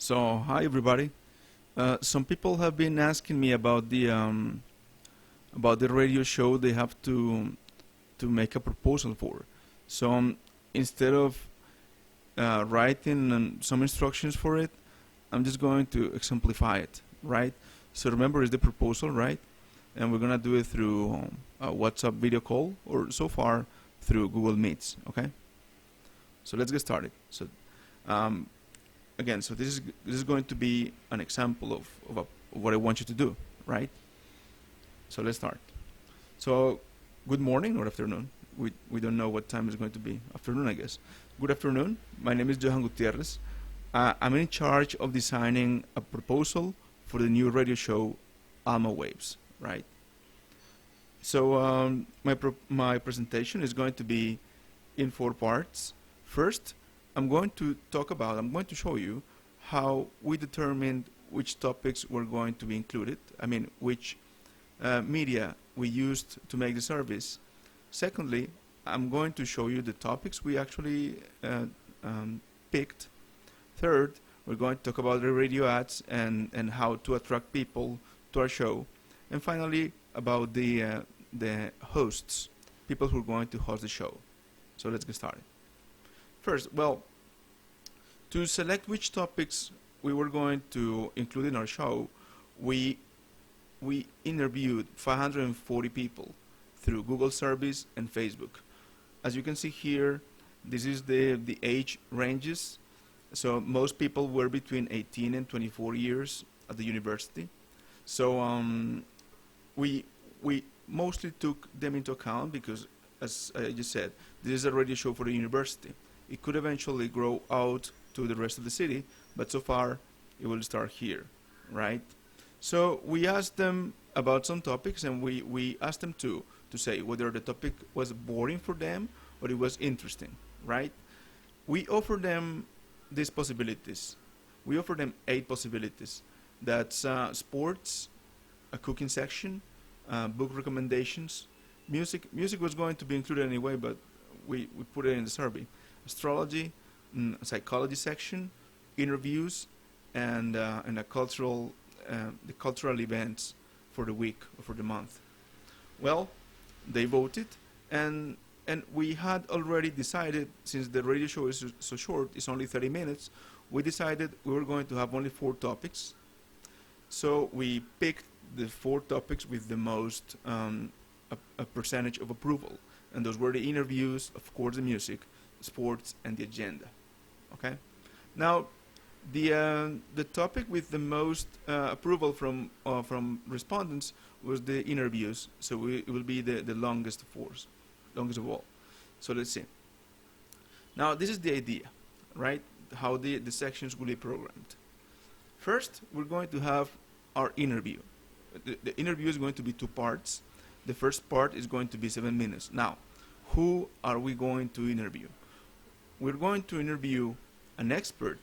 So, hi everybody. Some people have been asking me about the radio show they have to make a proposal for. So instead of writing some instructions for it, I'm just going to exemplify it, right? So remember, it's the proposal, right? And we're gonna do it through a WhatsApp video call, or so far through Google Meets. Okay. So let's get started. So um, again, so this is going to be an example of what I want you to do, right? So let's start. So good morning or afternoon. We don't know what time it's going to be. Afternoon, I guess. Good afternoon. My name is Johan Gutierrez. I'm in charge of designing a proposal for the new radio show Alma Waves, right? So my presentation is going to be in 4 parts. First, I'm going to show you how we determined which topics were going to be included. I mean, which media we used to make the service. Secondly, I'm going to show you the topics we actually picked. Third, we're going to talk about the radio ads and how to attract people to our show. And finally, about the hosts, people who are going to host the show. So let's get started. First, well, to select which topics we were going to include in our show, we interviewed 540 people through Google Service and Facebook. As you can see here, this is the age ranges. So most people were between 18 and 24 years at the university. So we mostly took them into account because, as I just said, this is a radio show for the university. It could eventually grow out to the rest of the city, but so far it will start here, right? So we asked them about some topics, and we asked them to say whether the topic was boring for them or it was interesting, right? We offered them these possibilities. We offered them 8 possibilities. That's sports, a cooking section, book recommendations, music. Music was going to be included anyway, but we put it in the survey. Astrology, psychology section, interviews, and the cultural events for the week or for the month. Well, they voted, and we had already decided, since the radio show is so short, it's only 30 minutes, we decided we were going to have only 4 topics. So we picked the 4 topics with the most a percentage of approval, and those were the interviews, of course, the music, sports, and the agenda. Okay. Now, the topic with the most approval from respondents was the interviews. So it will be the longest of all. So let's see. Now, this is the idea, right? How the sections will be programmed. First, we're going to have our interview. The interview is going to be 2 parts. The first part is going to be 7 minutes. Now, who are we going to interview? We're going to interview an expert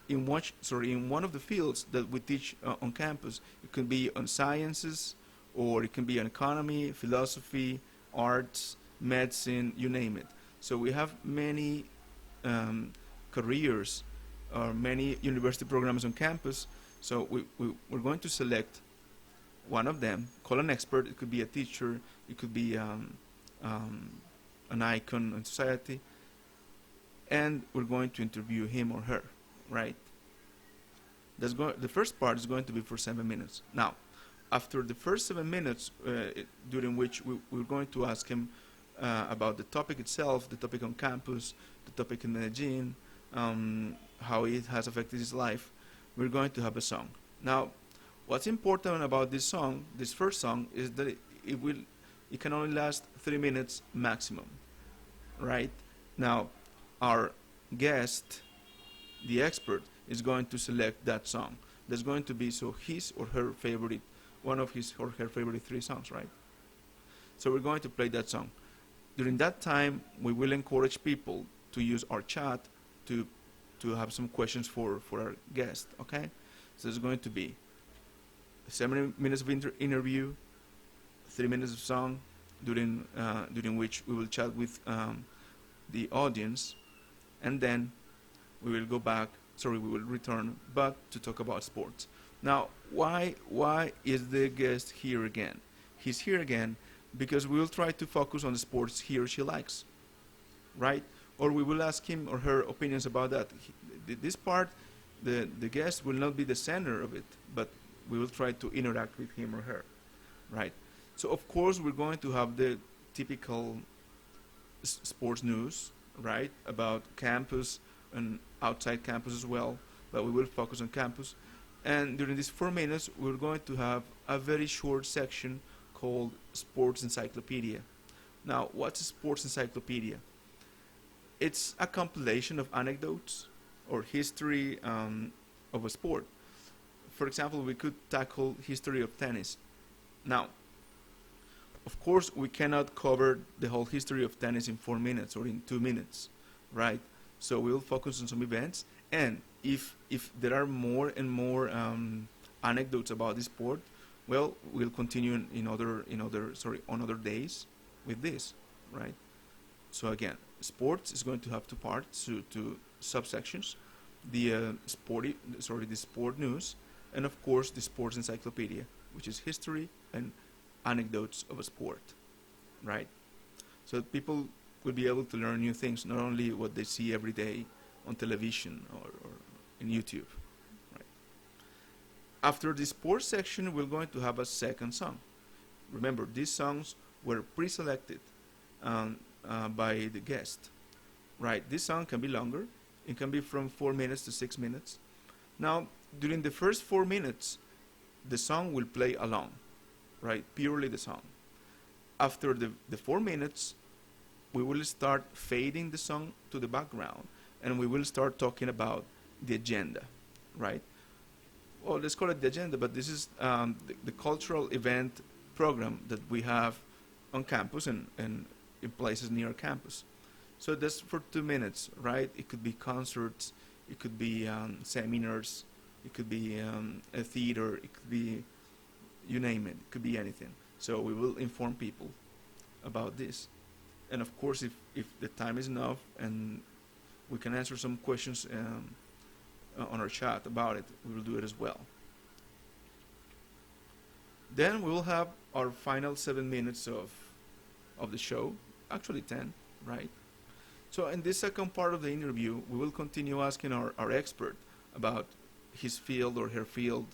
in one of the fields that we teach on campus. It can be on sciences, or it can be on economy, philosophy, arts, medicine, you name it. So we have many careers or many university programs on campus. So we're going to select one of them, call an expert. It could be a teacher, it could be an icon in society, and we're going to interview him or her, right? The first part is going to be for 7 minutes. Now, after the first 7 minutes, during which we're going to ask him about the topic itself, the topic on campus, the topic in Medellin, how it has affected his life, we're going to have a song. Now, what's important about this song, this first song, is that it can only last 3 minutes maximum, right? Now, our guest, the expert, is going to select that song. There's going to be his or her favorite, one of his or her favorite 3 songs, right? So we're going to play that song. During that time, we will encourage people to use our chat to have some questions for our guest, okay? So there's going to be 7 minutes of interview, 3 minutes of song, during which we will chat with the audience, and then we will go back we will return back to talk about sports. Now, why is the guest here again? He's here again because we will try to focus on the sports he or she likes, right? Or we will ask him or her opinions about that. This part, the guest will not be the center of it, but we will try to interact with him or her, right? So of course we're going to have the typical sports news, right, about campus and outside campus as well, but we will focus on campus. And during these 4 minutes, we're going to have a very short section called Sports Encyclopedia. Now, what's a sports encyclopedia? It's a compilation of anecdotes or history of a sport. For example, we could tackle history of tennis. Now, of course, we cannot cover the whole history of tennis in 4 minutes or in 2 minutes, right? So we'll focus on some events, and if there are more and more anecdotes about this sport, well, we'll continue on other days with this, right? So again, sports is going to have two parts, two subsections: the sport news, and of course the sports encyclopedia, which is history and anecdotes of a sport, right? So people will be able to learn new things, not only what they see every day on television or in YouTube, right? After the sports section, we're going to have a second song. Remember, these songs were pre-selected by the guest, right? This song can be longer. It can be from 4 minutes to 6 minutes. Now, during the first 4 minutes, the song will play along, right? Purely the song. After the 4 minutes, we will start fading the song to the background, and we will start talking about the agenda, right? Well, let's call it the agenda, but this is the cultural event program that we have on campus and in places near campus. So that's for 2 minutes, right? It could be concerts, it could be seminars, it could be a theater, it could be, you name it could be anything. So we will inform people about this. And of course, if the time is enough and we can answer some questions on our chat about it, we will do it as well. Then we will have our final 7 minutes of the show, actually 10, right? So in this second part of the interview, we will continue asking our expert about his field or her field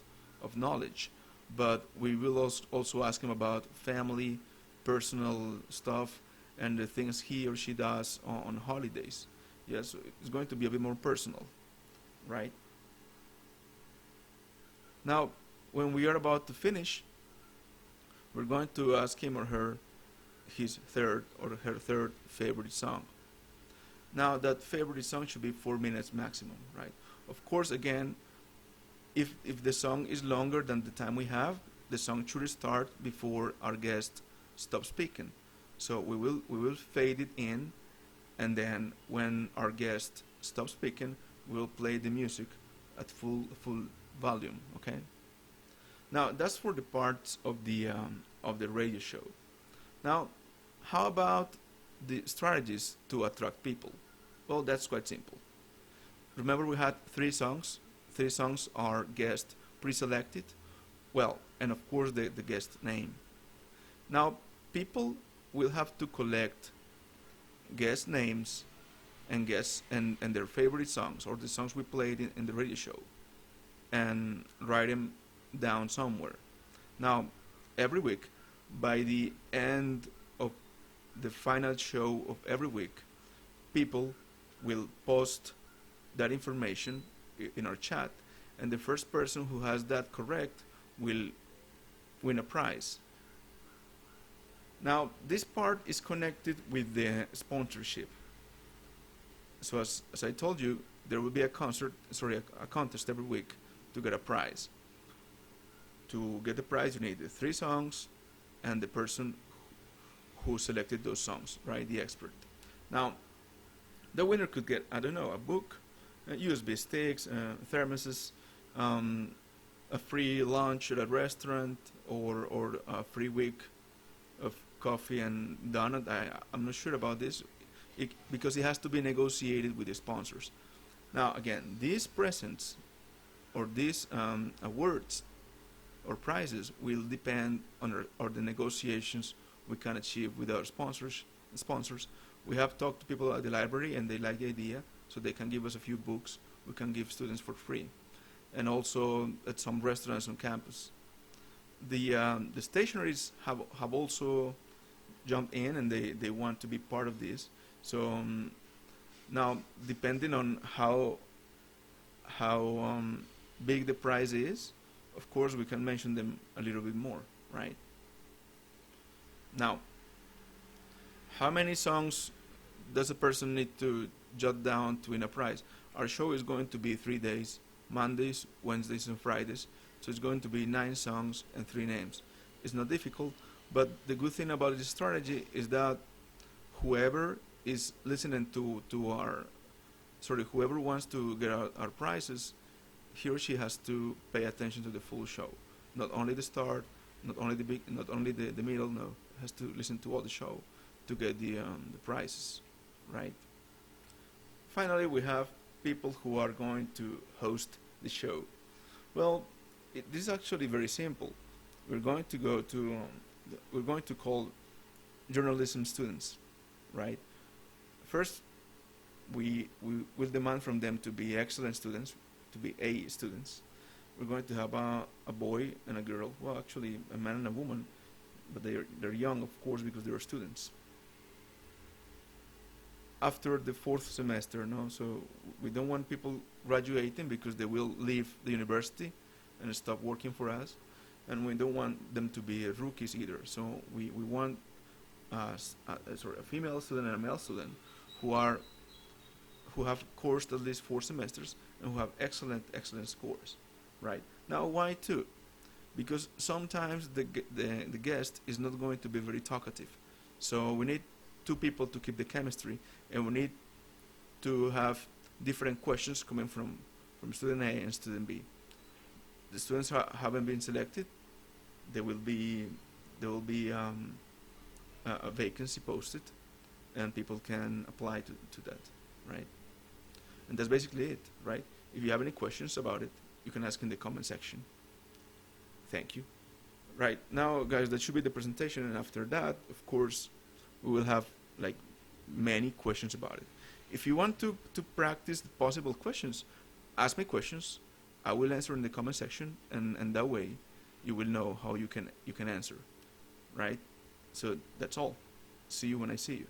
of knowledge, but we will also ask him about family, personal stuff, and the things he or she does on holidays. Yes, it's going to be a bit more personal, right? Now, when we are about to finish, we're going to ask him or her his third or her third favorite song. Now, that favorite song should be 4 minutes maximum, right? Of course, again, if the song is longer than the time we have, the song should start before our guest stops speaking. So we will fade it in, and then when our guest stops speaking, we'll play the music at full volume. Okay. Now that's for the parts of the radio show. Now, how about the strategies to attract people? Well, that's quite simple. Remember, we had 3 songs. 3 songs are guest pre-selected. Well, and of course the guest name. Now, people will have to collect guest names and guests and their favorite songs, or the songs we played in the radio show, and write them down somewhere. Now, every week, by the end of the final show of every week, people will post that information in our chat, and the first person who has that correct will win a prize. Now, this part is connected with the sponsorship. So as I told you, there will be a contest every week to get a prize. To get the prize, you need the 3 songs and the person who selected those songs, right? The expert. Now, the winner could get, I don't know, a book, USB sticks, thermoses, a free lunch at a restaurant, or a free week of coffee and donut. I'm not sure about this because it has to be negotiated with the sponsors. Now again, these presents or these awards or prizes will depend on or the negotiations we can achieve with our sponsors. We have talked to people at the library and they like the idea, so they can give us a few books we can give students for free, and also at some restaurants on campus. The stationaries have also jumped in and they want to be part of this. So now, depending on how big the prize is, of course we can mention them a little bit more, right? Now, how many songs does a person need to jot down to win a prize? Our show is going to be 3 days, Mondays, Wednesdays, and Fridays. So it's going to be 9 songs and 3 names. It's not difficult, but the good thing about this strategy is that whoever is listening to our, whoever wants to get our prizes, he or she has to pay attention to the full show, not only the start, not only the middle. No, has to listen to all the show to get the prizes, right? Finally, we have people who are going to host the show. Well, this is actually very simple. We're going to go to we're going to call journalism students, right? First, we will demand from them to be excellent students, to be A students. We're going to have a boy and a girl. Well, actually, a man and a woman, but they're young, of course, because they're students. After the 4th semester, no, so we don't want people graduating because they will leave the university and stop working for us, and we don't want them to be rookies either. So we want a female student and a male student who have coursed at least 4 semesters and who have excellent scores, right? Now, why 2? Because sometimes the guest is not going to be very talkative, so we need 2 people to keep the chemistry, and we need to have different questions coming from student A and student B. The students haven't been selected. There will be a vacancy posted, and people can apply to that, right? And that's basically it, right? If you have any questions about it, you can ask in the comment section. Thank you. Right, now, guys, that should be the presentation, and after that, of course, we will have like many questions about it. If you want to practice the possible questions, ask me questions. I will answer in the comment section, and that way you will know how you can answer, right? So that's all. See you when I see you.